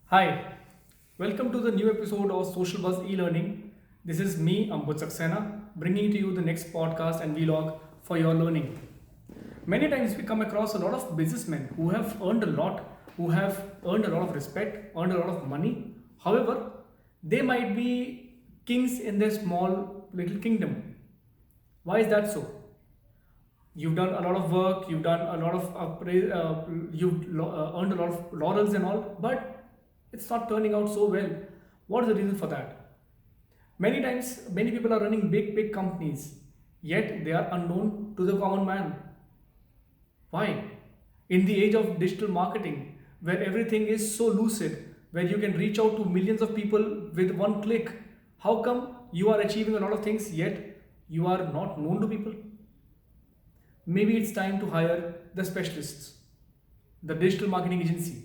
Hi, welcome to the new episode of Social Buzz e-learning. This is me, Ambut Saxena, bringing to you the next podcast and vlog for your learning. Many times we come across a lot of businessmen who have earned a lot, who have earned a lot of respect, earned a lot of money. However, they might be kings in their small little kingdom. Why is that so? You've done a lot of work, you've done a lot of earned a lot of laurels and all, but it's not turning out so well. What is the reason for that? Many times many people are running big companies, yet they are unknown to the common man. Why? In the age of digital marketing, where everything is so lucid, where you can reach out to millions of people with one click, how come you are achieving a lot of things yet you are not known to people? Maybe it's time to hire the specialists, the digital marketing agency,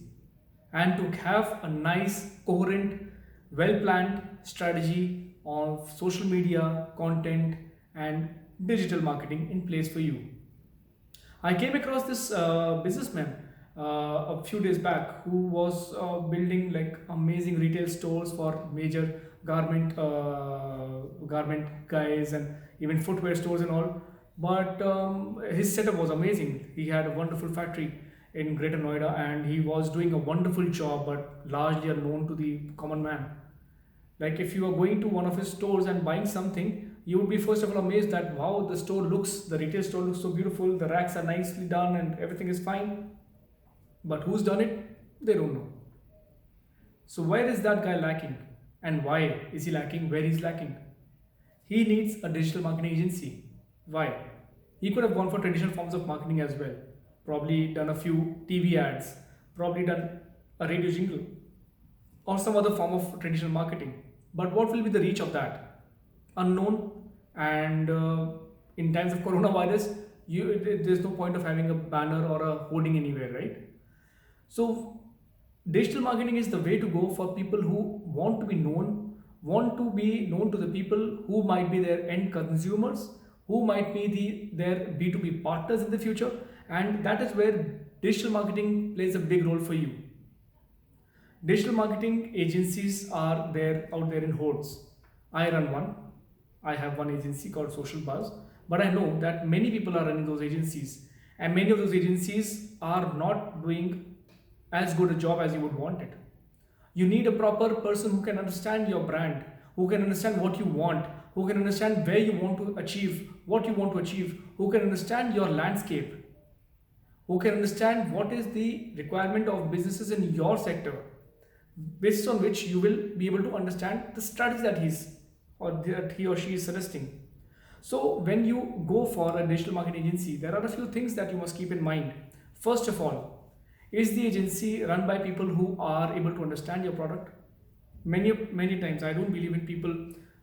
and to have a nice, coherent, well planned strategy of social media, content, and digital marketing in place for you. I came across this businessman a few days back who was building like amazing retail stores for major garment guys and even footwear stores and all. But his setup was amazing. He had a wonderful factory in Greater Noida and he was doing a wonderful job, but largely unknown to the common man. Like if you are going to one of his stores and buying something, you would be first of all amazed that wow, the retail store looks so beautiful, the racks are nicely done and everything is fine. But who's done it? They don't know. So where is that guy lacking? And why is he lacking where he's lacking? He needs a digital marketing agency. Why? He could have gone for traditional forms of marketing as well. Probably done a few TV ads, probably done a radio jingle, or some other form of traditional marketing. But what will be the reach of that? Unknown. And in times of coronavirus, there's no point of having a banner or a hoarding anywhere, right? So digital marketing is the way to go for people who want to be known to the people who might be their end consumers, who might be their B2B partners in the future, and that is where digital marketing plays a big role for you. Digital marketing agencies are there out there in hordes. I run one. I have one agency called Social Buzz, but I know that many people are running those agencies, and many of those agencies are not doing as good a job as you would want it. You need a proper person who can understand your brand, who can understand what you want, who can understand where you want to achieve, what you want to achieve, who can understand your landscape, who can understand what is the requirement of businesses in your sector, based on which you will be able to understand the strategy that he or she is suggesting. So when you go for a digital marketing agency, there are a few things that you must keep in mind. First of all, is the agency run by people who are able to understand your product? Many times I don't believe in people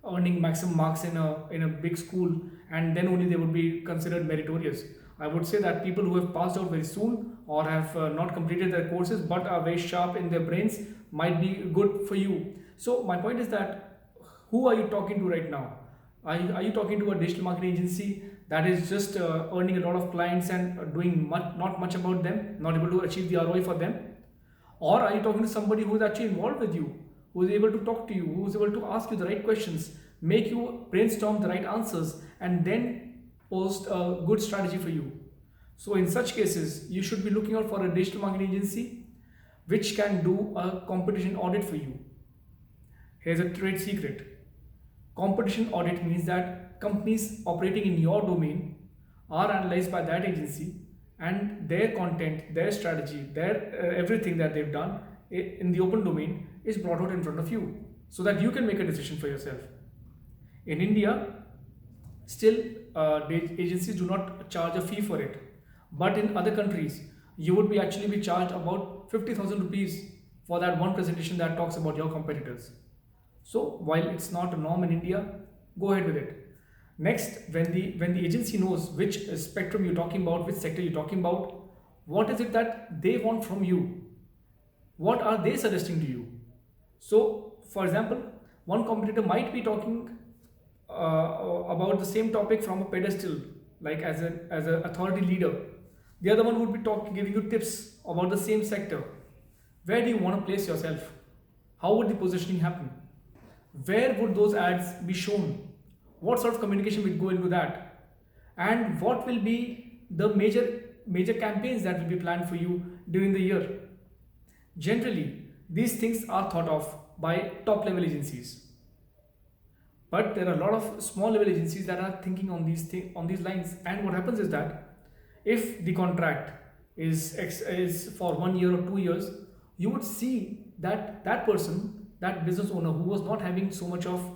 earning maximum marks in a big school and then only they would be considered meritorious. I would say that people who have passed out very soon or have not completed their courses but are very sharp in their brains might be good for you. So my point is that who are you talking to right now? Are you talking to a digital marketing agency that is just earning a lot of clients and doing not much about them, not able to achieve the ROI for them? Or are you talking to somebody who is actually involved with you, who is able to talk to you, who is able to ask you the right questions, make you brainstorm the right answers, and then post a good strategy for you? So, in such cases, you should be looking out for a digital marketing agency which can do a competition audit for you. Here's a trade secret. Competition audit means that companies operating in your domain are analyzed by that agency and their content, their strategy, their everything that they've done in the open domain is brought out in front of you so that you can make a decision for yourself. In India, still the agencies do not charge a fee for it, but in other countries, you would be actually be charged about 50,000 rupees for that one presentation that talks about your competitors. So while it's not a norm in India, go ahead with it. Next, when the agency knows which spectrum you're talking about, which sector you're talking about, what is it that they want from you? What are they suggesting to you? So, for example, one competitor might be talking about the same topic from a pedestal, like as an authority leader. The other one would be giving you tips about the same sector. Where do you want to place yourself? How would the positioning happen? Where would those ads be shown? What sort of communication will go into that? And what will be the major campaigns that will be planned for you during the year? Generally, these things are thought of by top level agencies, but there are a lot of small level agencies that are thinking on on these lines. And what happens is that if the contract is for 1 year or 2 years, you would see that that person, that business owner who was not having so much of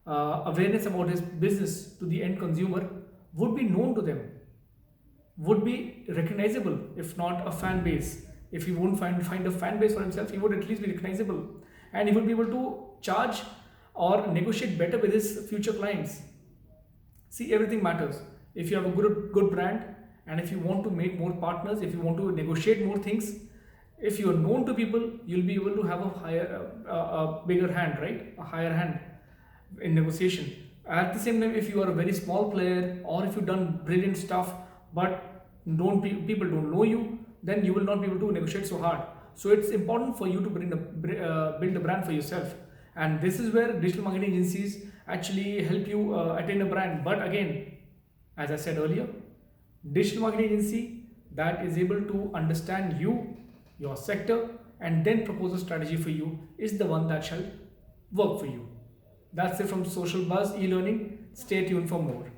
awareness about his business to the end consumer, would be known to them, would be recognizable. If not a fan base, if he won't find a fan base for himself, he would at least be recognizable, and he would be able to charge or negotiate better with his future clients. See, everything matters. If you have a good brand, and if you want to make more partners, if you want to negotiate more things, if you are known to people, you'll be able to have a a bigger hand, right? A higher hand in negotiation. At the same time, if you are a very small player, or if you've done brilliant stuff, but people don't know you, then you will not be able to negotiate so hard. So it's important for you to build a brand for yourself, and this is where digital marketing agencies actually help you attain a brand. But again, as I said earlier, digital marketing agency that is able to understand you, your sector, and then propose a strategy for you is the one that shall work for you. That's it from Social Buzz e-learning. Stay tuned for more.